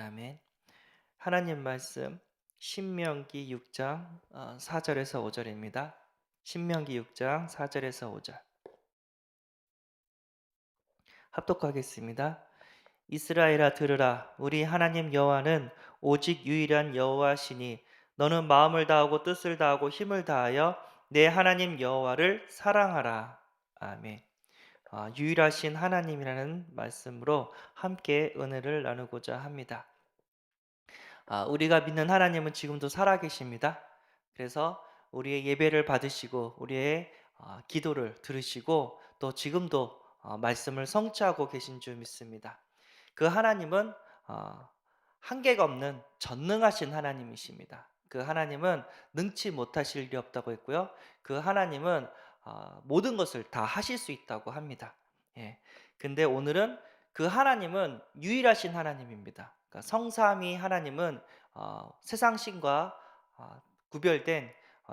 아멘. 하나님 말씀 신명기 6장 4절에서 5절입니다. 신명기 6장 4절에서 5절 합독하겠습니다. 이스라엘아 들으라. 우리 하나님 여호와는 오직 유일한 여호와시니 너는 마음을 다하고 뜻을 다하고 힘을 다하여 내 하나님 여호와를 사랑하라. 아멘. 유일하신 하나님이라는 말씀으로 함께 은혜를 나누고자 합니다. 우리가 믿는 하나님은 지금도 살아계십니다. 그래서 우리의 예배를 받으시고 우리의 기도를 들으시고 또 지금도 말씀을 성취하고 계신 줄 믿습니다. 그 하나님은 한계가 없는 전능하신 하나님이십니다. 그 하나님은 능치 못하실 일이 없다고 했고요. 그 하나님은 모든 것을 다 하실 수 있다고 합니다. 예. 근데 오늘은 그 하나님은 유일하신 하나님입니다. 그러니까 성삼위 하나님은 세상 신과 구별된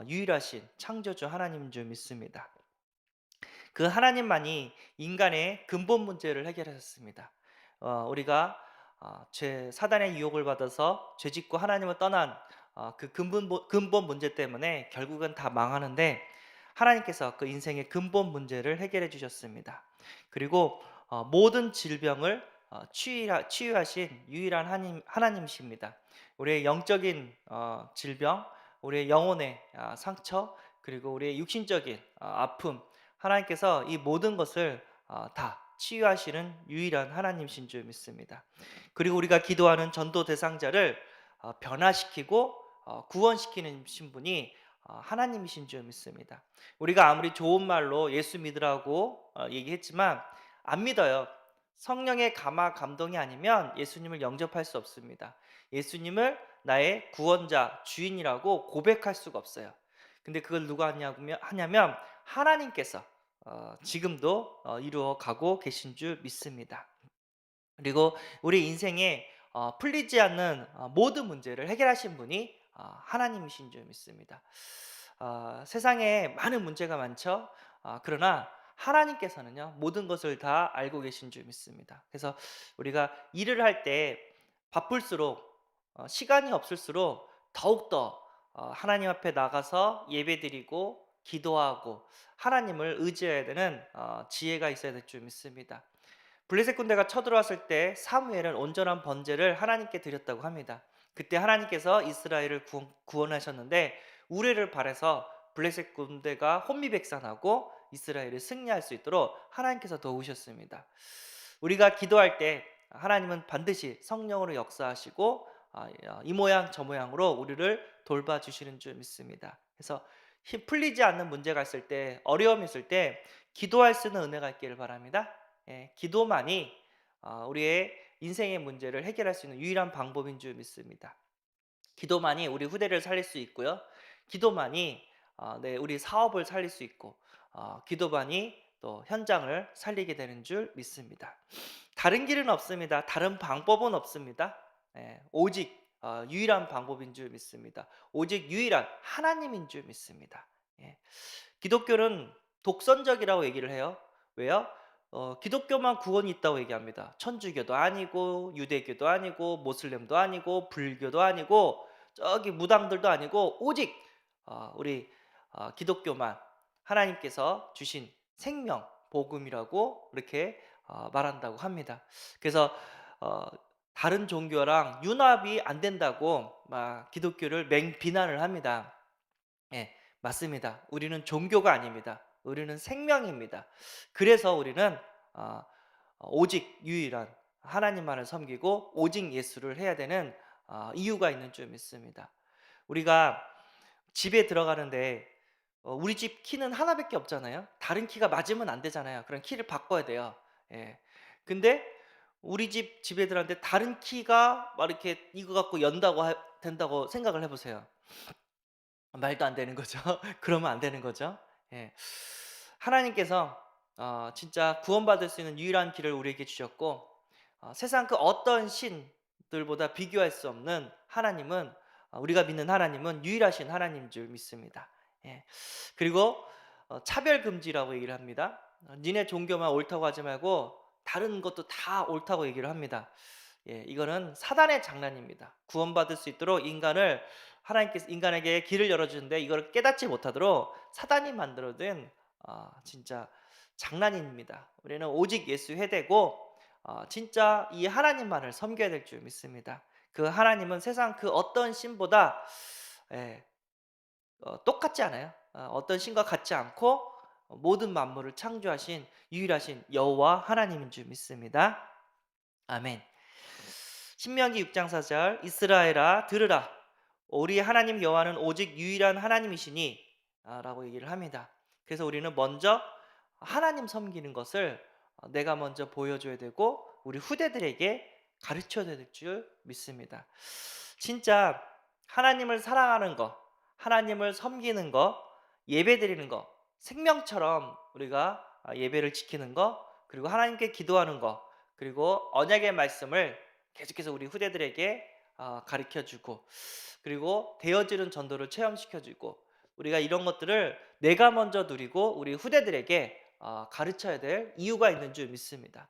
유일하신 창조주 하나님인 줄 믿습니다. 그 하나님만이 인간의 근본 문제를 해결하셨습니다. 우리가 죄 사단의 유혹을 받아서 죄짓고 하나님을 떠난 그 근본 문제 때문에 결국은 다 망하는데 하나님께서 그 인생의 근본 문제를 해결해 주셨습니다. 그리고 모든 질병을 치유하신 유일한 하나님이십니다. 우리의 영적인 질병, 우리의 영혼의 상처, 그리고 우리의 육신적인 아픔, 하나님께서 이 모든 것을 다 치유하시는 유일한 하나님이신 줄 믿습니다. 그리고 우리가 기도하는 전도 대상자를 변화시키고 구원시키는 신분이 하나님이신 줄 믿습니다. 우리가 아무리 좋은 말로 예수 믿으라고 얘기했지만 안 믿어요. 성령의 감화 감동이 아니면 예수님을 영접할 수 없습니다. 예수님을 나의 구원자, 주인이라고 고백할 수가 없어요. 근데 그걸 누가 하냐면 하나님께서 지금도 이루어 가고 계신 줄 믿습니다. 그리고 우리 인생에 풀리지 않는 모든 문제를 해결하신 분이 하나님이신 줄 믿습니다. 세상에 많은 문제가 많죠. 그러나 하나님께서는요 모든 것을 다 알고 계신 줄 믿습니다. 그래서 우리가 일을 할 때 바쁠수록 시간이 없을수록 더욱더 하나님 앞에 나가서 예배드리고 기도하고 하나님을 의지해야 되는 지혜가 있어야 될 줄 믿습니다. 블레셋 군대가 쳐들어왔을 때 사무엘은 온전한 번제를 하나님께 드렸다고 합니다. 그때 하나님께서 이스라엘을 구원하셨는데 우레를 발해서 블레셋 군대가 혼미백산하고 이스라엘이 승리할 수 있도록 하나님께서 도우셨습니다. 우리가 기도할 때 하나님은 반드시 성령으로 역사하시고 이 모양 저 모양으로 우리를 돌봐주시는 줄 믿습니다. 그래서 힘 풀리지 않는 문제가 있을 때, 어려움이 있을 때 기도할 수 있는 은혜가 있기를 바랍니다. 기도만이 우리의 인생의 문제를 해결할 수 있는 유일한 방법인 줄 믿습니다. 기도만이 우리 후대를 살릴 수 있고요. 기도만이 우리 사업을 살릴 수 있고 기도만이 또 현장을 살리게 되는 줄 믿습니다. 다른 길은 없습니다. 다른 방법은 없습니다. 오직 유일한 방법인 줄 믿습니다. 오직 유일한 하나님인 줄 믿습니다. 기독교는 독선적이라고 얘기를 해요. 왜요? 기독교만 구원이 있다고 얘기합니다. 천주교도 아니고 유대교도 아니고 모슬렘도 아니고 불교도 아니고 저기 무당들도 아니고 오직 우리 기독교만 하나님께서 주신 생명 복음이라고 이렇게 말한다고 합니다. 그래서 다른 종교랑 융합이 안 된다고 막 기독교를 맹비난을 합니다. 맞습니다. 우리는 종교가 아닙니다. 우리는 생명입니다. 그래서 우리는 오직 유일한 하나님만을 섬기고 오직 예수를 해야 되는 이유가 있는 줄 믿습니다. 우리가 집에 들어가는데 우리 집 키는 하나밖에 없잖아요. 다른 키가 맞으면 안 되잖아요. 그럼 키를 바꿔야 돼요. 근데 우리 집에 들어갔는데 다른 키가 막 이렇게 이거 갖고 된다고 생각을 해보세요. 말도 안 되는 거죠. 그러면 안 되는 거죠. 예. 하나님께서 진짜 구원받을 수 있는 유일한 길을 우리에게 주셨고 세상 그 어떤 신들보다 비교할 수 없는 하나님은 우리가 믿는 하나님은 유일하신 하나님인 줄 믿습니다. 예. 그리고 차별 금지라고 얘기를 합니다. 니네 종교만 옳다고 하지 말고 다른 것도 다 옳다고 얘기를 합니다. 예, 이거는 사단의 장난입니다. 구원받을 수 있도록 인간을 하나님께서 인간에게 길을 열어주는데 이걸 깨닫지 못하도록 사단이 만들어둔 진짜 장난입니다. 우리는 오직 예수 회되고 진짜 이 하나님만을 섬겨야 될 줄 믿습니다. 그 하나님은 세상 그 어떤 신보다 예, 똑같지 않아요. 어떤 신과 같지 않고 모든 만물을 창조하신 유일하신 여호와 하나님인 줄 믿습니다. 아멘. 신명기 6장 4절 이스라엘아 들으라 우리 하나님 여호와는 오직 유일한 하나님이시니 라고 얘기를 합니다. 그래서 우리는 먼저 하나님 섬기는 것을 내가 먼저 보여줘야 되고 우리 후대들에게 가르쳐야 될 줄 믿습니다. 진짜 하나님을 사랑하는 것, 하나님을 섬기는 것, 예배드리는 것, 생명처럼 우리가 예배를 지키는 것, 그리고 하나님께 기도하는 것, 그리고 언약의 말씀을 계속해서 우리 후대들에게 가르쳐주고, 그리고 되어지는 전도를 체험시켜주고, 우리가 이런 것들을 내가 먼저 누리고 우리 후대들에게 가르쳐야 될 이유가 있는 줄 믿습니다.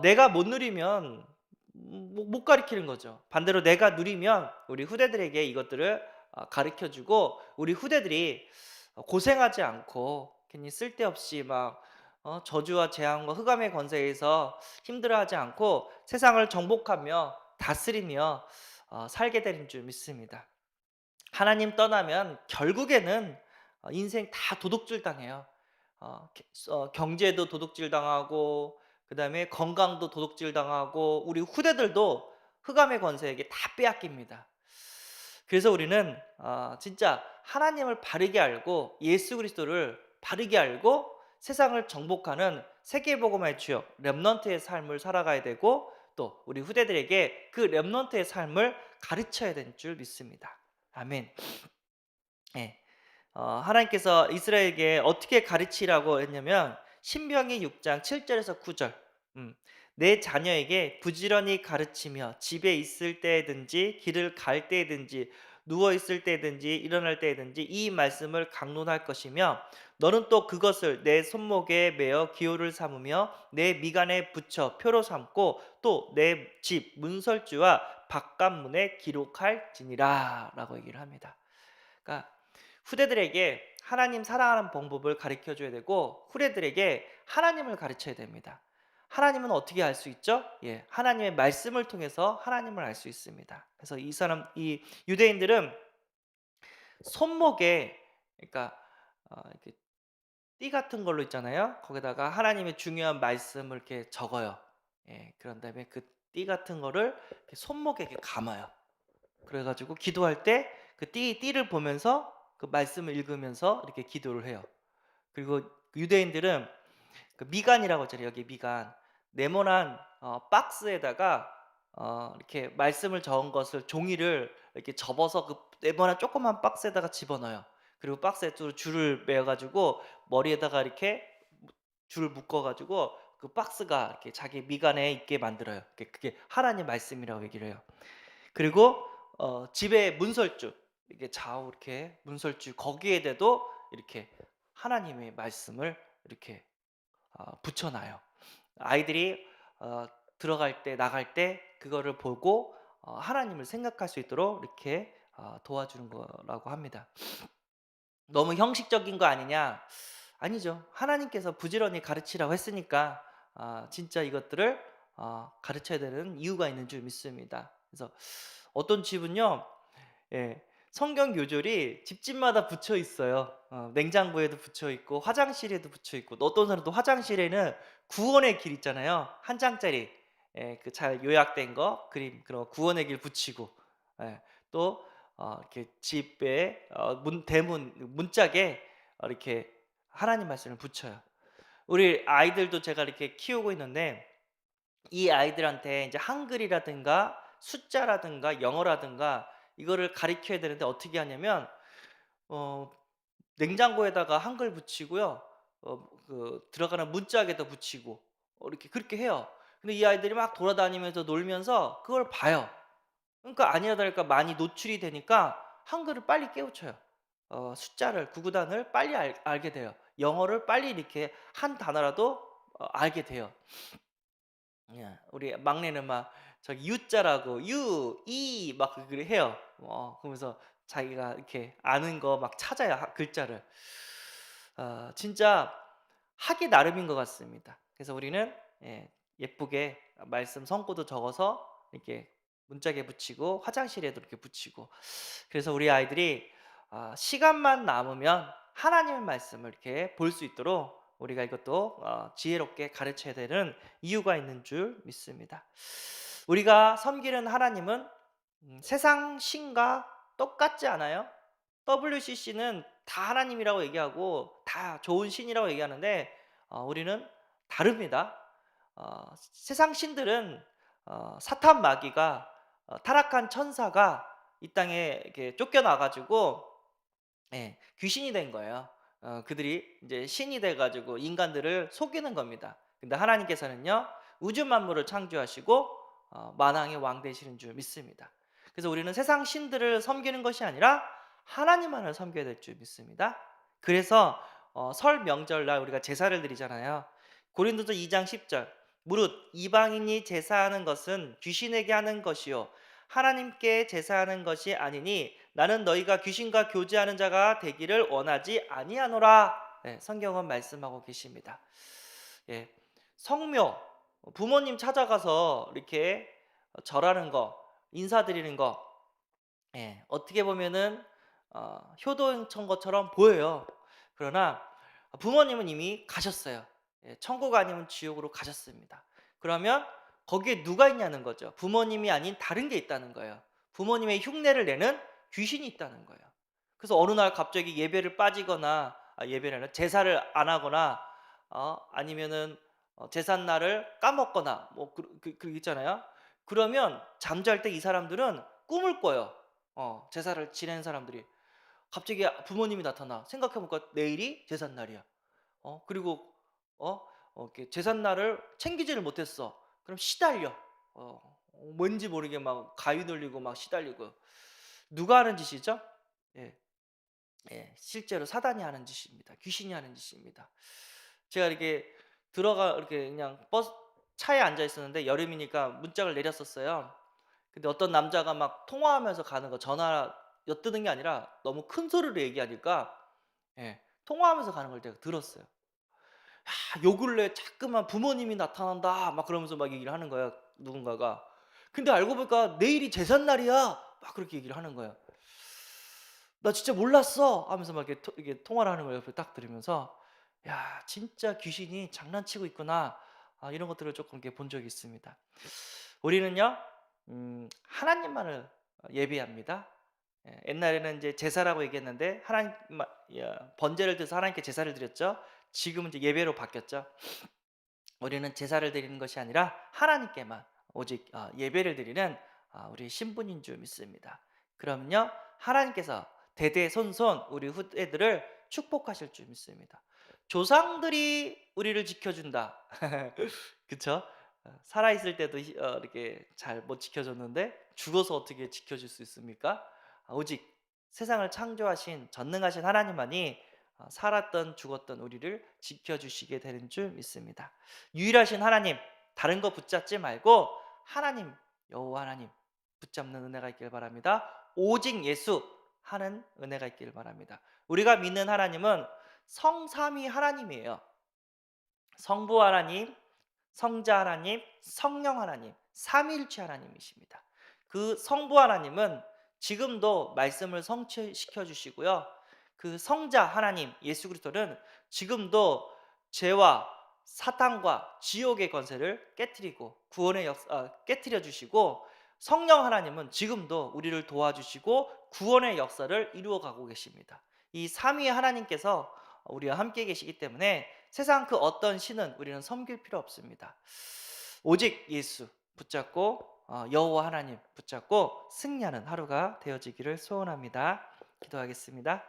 내가 못 누리면 못 가르치는 거죠. 반대로 내가 누리면 우리 후대들에게 이것들을 가르쳐주고 우리 후대들이 고생하지 않고 괜히 쓸데없이 막 저주와 재앙과 흑암의 권세에서 힘들어하지 않고 세상을 정복하며 다스리며 살게 되는 줄 믿습니다. 하나님 떠나면 결국에는 인생 다 도둑질 당해요. 경제도 도둑질 당하고 그다음에 건강도 도둑질 당하고 우리 후대들도 흑암의 권세에게 다 빼앗깁니다. 그래서 우리는 진짜 하나님을 바르게 알고 예수 그리스도를 바르게 알고 세상을 정복하는 세계복음의 주역 렘넌트의 삶을 살아가야 되고 또 우리 후대들에게 그 렘넌트의 삶을 가르쳐야 되는 줄 믿습니다. 아멘. 예. 하나님께서 이스라엘에게 어떻게 가르치라고 했냐면 신명기 6장 7절에서 9절. 내 자녀에게 부지런히 가르치며 집에 있을 때든지 길을 갈 때든지 누워 있을 때든지 일어날 때든지 이 말씀을 강론할 것이며 너는 또 그것을 내 손목에 매어 기호를 삼으며 내 미간에 붙여 표로 삼고 또 내 집 문설주와 바깥문에 기록할지니라라고 얘기를 합니다. 그러니까 후대들에게 하나님 사랑하는 방법을 가르쳐 줘야 되고 후대들에게 하나님을 가르쳐야 됩니다. 하나님은 어떻게 알 수 있죠? 예, 하나님의 말씀을 통해서 하나님을 알 수 있습니다. 그래서 이 유대인들은 손목에 그러니까 이렇게 띠 같은 걸로 있잖아요. 거기다가 하나님의 중요한 말씀을 이렇게 적어요. 예, 그런 다음에 그 띠 같은 거를 이렇게 손목에 이렇게 감아요. 그래가지고 기도할 때 그 띠를 보면서 그 말씀을 읽으면서 이렇게 기도를 해요. 그리고 유대인들은 그 미간이라고 하잖아요. 여기 미간 네모난 박스에다가 이렇게 말씀을 적은 것을 종이를 이렇게 접어서 그 네모난 조그만 박스에다가 집어넣어요. 그리고 박스에 또 줄을 매어가지고 머리에다가 이렇게 줄을 묶어가지고 그 박스가 이렇게 자기 미간에 있게 만들어요. 그게 하나님 말씀이라고 얘기를 해요. 그리고 집에 문설주 이게 좌우 이렇게 문설주 거기에대도 이렇게 하나님의 말씀을 이렇게 붙여놔요. 아이들이 들어갈 때 나갈 때 그거를 보고 하나님을 생각할 수 있도록 이렇게 도와주는 거라고 합니다. 너무 형식적인 거 아니냐? 아니죠. 하나님께서 부지런히 가르치라고 했으니까 진짜 이것들을 가르쳐야 되는 이유가 있는 줄 믿습니다. 그래서 어떤 집은요, 예, 성경 요절이 집집마다 붙여 있어요. 냉장고에도 붙여 있고 화장실에도 붙여 있고 또 어떤 사람도 화장실에는 구원의 길 있잖아요. 한 장짜리 그 잘 요약된 거 그림 그런 구원의 길 붙이고 또 이렇게 집에 문 대문 문짝에 이렇게 하나님 말씀을 붙여요. 우리 아이들도 제가 이렇게 키우고 있는데 이 아이들한테 이제 한글이라든가 숫자라든가 영어라든가 이거를 가르쳐야 되는데 어떻게 하냐면 어 냉장고에다가 한글 붙이고요. 그 들어가는 문짝에도 붙이고 이렇게 그렇게 해요. 근데 이 아이들이 막 돌아다니면서 놀면서 그걸 봐요. 그러니까 아니나 다를까 많이 노출이 되니까 한글을 빨리 깨우쳐요. 숫자를 구구단을 빨리 알게 돼요. 영어를 빨리 이렇게 한 단어라도 알게 돼요. 예. 우리 막내는 막 저기 U자라고 유, 이 막 그걸 해요. 그러면서 자기가 이렇게 아는 거 막 찾아요, 글자를. 진짜 하기 나름인 것 같습니다. 그래서 우리는 예쁘게 말씀 성구도 적어서 이렇게 문짝에 붙이고 화장실에도 이렇게 붙이고, 그래서 우리 아이들이 시간만 남으면 하나님의 말씀을 이렇게 볼 수 있도록 우리가 이것도 지혜롭게 가르쳐야 되는 이유가 있는 줄 믿습니다. 우리가 섬기는 하나님은 세상 신과 똑같지 않아요? WCC는 다 하나님이라고 얘기하고 다 좋은 신이라고 얘기하는데 우리는 다릅니다. 세상 신들은 사탄 마귀가 타락한 천사가 이 땅에 이렇게 쫓겨나 가지고 귀신이 된 거예요. 그들이 이제 신이 돼 가지고 인간들을 속이는 겁니다. 근데 하나님께서는요, 우주 만물을 창조하시고 만왕의 왕 되시는 줄 믿습니다. 그래서 우리는 세상 신들을 섬기는 것이 아니라 하나님만을 섬겨야 될 줄 믿습니다. 그래서 설 명절날 우리가 제사를 드리잖아요. 고린도서 2장 10절, 무릇 이방인이 제사하는 것은 귀신에게 하는 것이요 하나님께 제사하는 것이 아니니 나는 너희가 귀신과 교제하는 자가 되기를 원하지 아니하노라. 성경은 말씀하고 계십니다. 예, 성묘, 부모님 찾아가서 이렇게 절하는 거, 인사드리는 거, 어떻게 보면은 효도청 것처럼 보여요. 그러나 부모님은 이미 가셨어요. 천국 아니면 지옥으로 가셨습니다. 그러면 거기에 누가 있냐는 거죠. 부모님이 아닌 다른 게 있다는 거예요. 부모님의 흉내를 내는 귀신이 있다는 거예요. 그래서 어느 날 갑자기 예배를 빠지거나, 예배를 아니라 제사를 안 하거나, 아니면은 제삿날을 까먹거나 그 있잖아요. 그러면 잠잘 때 이 사람들은 꿈을 꿔요. 제사를 지내는 사람들이 갑자기 부모님이 나타나. 생각해 보니까 내일이 제삿날이야. 그리고 이렇게 제삿날을 챙기지를 못했어. 그럼 시달려. 뭔지 모르게 막 가위 눌리고 막 시달리고. 누가 하는 짓이죠? 예, 실제로 사단이 하는 짓입니다. 귀신이 하는 짓입니다. 제가 이렇게 이렇게 그냥 버스 차에 앉아 있었는데 여름이니까 문짝을 내렸었어요. 근데 어떤 남자가 막 통화하면서 가는 거, 전화 엿드는 게 아니라 너무 큰 소리로 얘기하니까 통화하면서 가는 걸 제가 들었어요. 요 근래 자꾸만 부모님이 나타난다 막 그러면서 막 얘기를 하는 거야, 누군가가. 근데 알고 보니까 내일이 제삿날이야 막 그렇게 얘기를 하는 거예요. 나 진짜 몰랐어 하면서 막 이렇게 통화를 하는 걸 옆에 딱 들으면서, 야 진짜 귀신이 장난치고 있구나, 이런 것들을 조금 이렇게 본 적이 있습니다. 우리는요 하나님만을 예배합니다. 옛날에는 이제 제사라고 얘기했는데 하나님 번제를 드려서 하나님께 제사를 드렸죠. 지금은 이제 예배로 바뀌었죠. 우리는 제사를 드리는 것이 아니라 하나님께만 오직 예배를 드리는 우리 신분인 줄 믿습니다. 그럼요 하나님께서 대대손손 우리 후대들을 축복하실 줄 믿습니다. 조상들이 우리를 지켜준다. 그쵸? 살아있을 때도 이렇게 잘 못 지켜줬는데 죽어서 어떻게 지켜줄 수 있습니까? 오직 세상을 창조하신 전능하신 하나님만이 살았던 죽었던 우리를 지켜주시게 되는 줄 믿습니다. 유일하신 하나님, 다른 거 붙잡지 말고 하나님, 여호와 하나님 붙잡는 은혜가 있길 바랍니다. 오직 예수 하는 은혜가 있길 바랍니다. 우리가 믿는 하나님은 성삼위 하나님이에요. 성부 하나님, 성자 하나님, 성령 하나님, 삼위일체 하나님이십니다. 그 성부 하나님은 지금도 말씀을 성취시켜 주시고요. 그 성자 하나님 예수 그리스도는 지금도 죄와 사탄과 지옥의 권세를 깨뜨리고 깨뜨려 주시고, 성령 하나님은 지금도 우리를 도와주시고 구원의 역사를 이루어 가고 계십니다. 이 삼위 하나님께서 우리와 함께 계시기 때문에 세상 그 어떤 신은 우리는 섬길 필요 없습니다. 오직 예수 붙잡고 여호와 하나님 붙잡고 승리하는 하루가 되어지기를 소원합니다. 기도하겠습니다.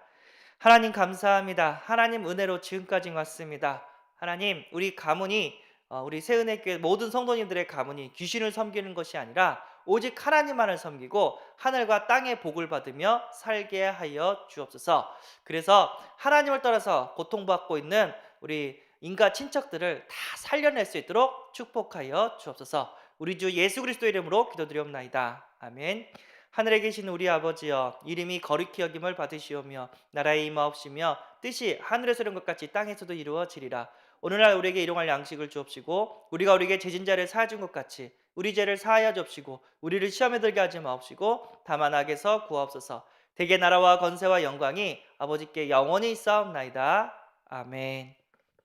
하나님 감사합니다. 하나님 은혜로 지금까지 왔습니다. 하나님 우리 가문이 우리 새은혜교회 모든 성도님들의 가문이 귀신을 섬기는 것이 아니라 오직 하나님만을 섬기고 하늘과 땅의 복을 받으며 살게 하여 주옵소서. 그래서 하나님을 따라서 고통받고 있는 우리 인가 친척들을 다 살려낼 수 있도록 축복하여 주옵소서. 우리 주 예수 그리스도 이름으로 기도드리옵나이다. 아멘. 하늘에 계신 우리 아버지여, 이름이 거룩히 여김을 받으시오며 나라의 임하옵시며 뜻이 하늘에서 이룬 것 같이 땅에서도 이루어지리라. 오늘날 우리에게 일용할 양식을 주옵시고 우리가 우리에게 죄진 자를 사하여 준 것 같이 우리 죄를 사하여 주옵시고 우리를 시험에 들게 하지 마옵시고 다만 악에서 구하옵소서. 대개 나라와 건세와 영광이 아버지께 영원히 있사옵나이다. 아멘.